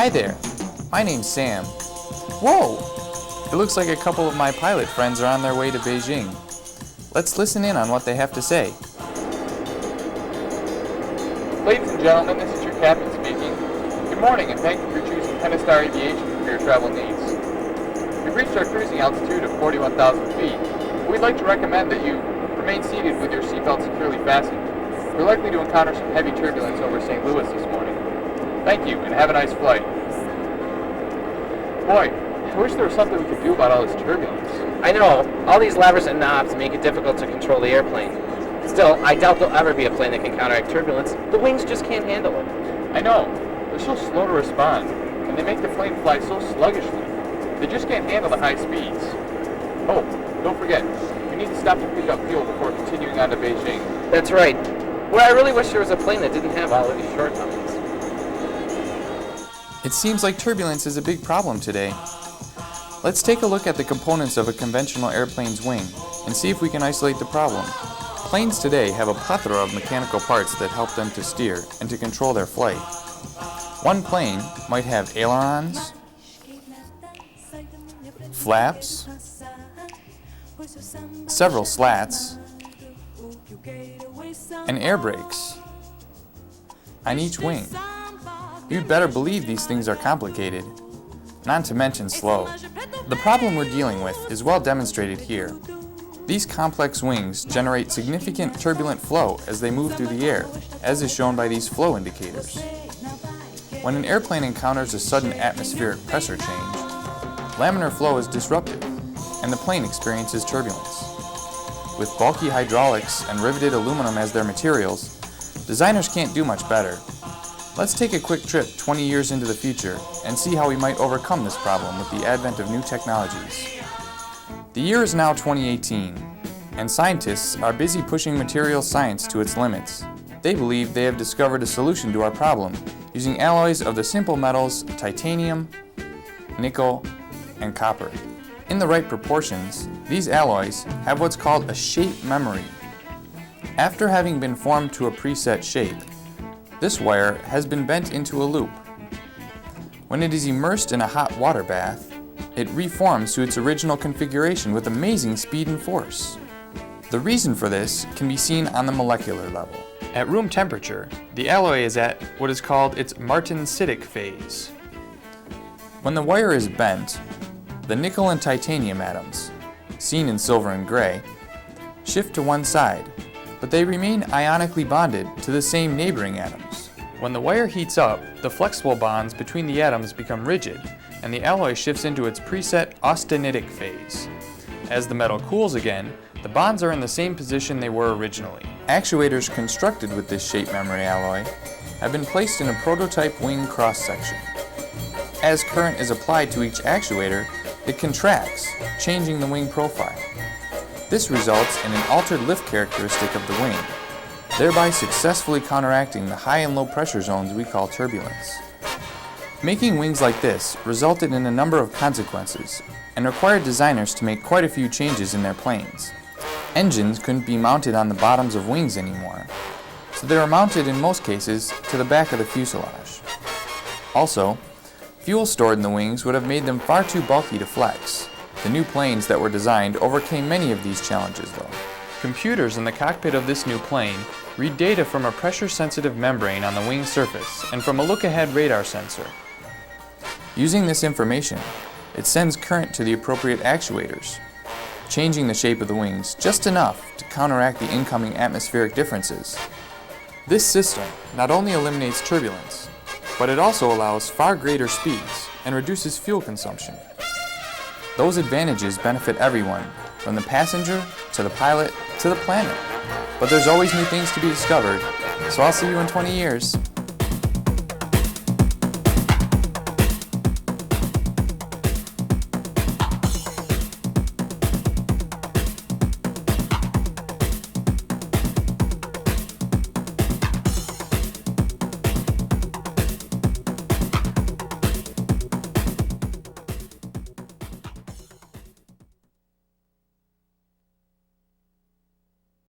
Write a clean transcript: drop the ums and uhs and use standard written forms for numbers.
Hi there, my name's Sam. Whoa! It looks like a couple of my pilot friends are on their way to Beijing. Let's listen in on what they have to say. Ladies and gentlemen, this is your captain speaking. Good morning and thank you for choosing NSTA Aviation for your travel needs. We've reached our cruising altitude of 41,000 feet. We'd like to recommend that you remain seated with your seatbelt securely fastened. We're likely to encounter some heavy turbulence over St. Louis this morning. Thank you and have a nice flight. Boy, I wish there was something we could do about all this turbulence. I know, all these levers and knobs make it difficult to control the airplane. Still, I doubt there'll ever be a plane that can counteract turbulence. The wings just can't handle it. I know, they're so slow to respond, and they make the plane fly so sluggishly. They just can't handle the high speeds. Oh, don't forget, we need to stop to pick up fuel before continuing on to Beijing. That's right. Well, I really wish there was a plane that didn't have all of these shortcomings. It seems like turbulence is a big problem today. Let's take a look at the components of a conventional airplane's wing and see if we can isolate the problem. Planes today have a plethora of mechanical parts that help them to steer and to control their flight. One plane might have ailerons, flaps, several slats, and air brakes on each wing. You'd better believe these things are complicated, not to mention slow. The problem we're dealing with is well demonstrated here. These complex wings generate significant turbulent flow as they move through the air, as is shown by these flow indicators. When an airplane encounters a sudden atmospheric pressure change, laminar flow is disrupted, and the plane experiences turbulence. With bulky hydraulics and riveted aluminum as their materials, designers can't do much better. Let's take a quick trip 20 years into the future and see how we might overcome this problem with the advent of new technologies. The year is now 2018, and scientists are busy pushing materials science to its limits. They believe they have discovered a solution to our problem using alloys of the simple metals titanium, nickel, and copper. In the right proportions, these alloys have what's called a shape memory. After having been formed to a preset shape, this wire has been bent into a loop. When it is immersed in a hot water bath, it reforms to its original configuration with amazing speed and force. The reason for this can be seen on the molecular level. At room temperature, the alloy is at what is called its martensitic phase. When the wire is bent, the nickel and titanium atoms, seen in silver and gray, shift to one side, but they remain ionically bonded to the same neighboring atoms. When the wire heats up, the flexible bonds between the atoms become rigid, and the alloy shifts into its preset austenitic phase. As the metal cools again, the bonds are in the same position they were originally. Actuators constructed with this shape memory alloy have been placed in a prototype wing cross-section. As current is applied to each actuator, it contracts, changing the wing profile. This results in an altered lift characteristic of the wing, thereby successfully counteracting the high and low pressure zones we call turbulence. Making wings like this resulted in a number of consequences and required designers to make quite a few changes in their planes. Engines couldn't be mounted on the bottoms of wings anymore, so they were mounted in most cases to the back of the fuselage. Also, fuel stored in the wings would have made them far too bulky to flex. The new planes that were designed overcame many of these challenges though. Computers in the cockpit of this new plane read data from a pressure-sensitive membrane on the wing surface and from a look-ahead radar sensor. Using this information, it sends current to the appropriate actuators, changing the shape of the wings just enough to counteract the incoming atmospheric differences. This system not only eliminates turbulence, but it also allows far greater speeds and reduces fuel consumption. Those advantages benefit everyone, from the passenger to the pilot to the planet. But there's always new things to be discovered, so I'll see you in 20 years.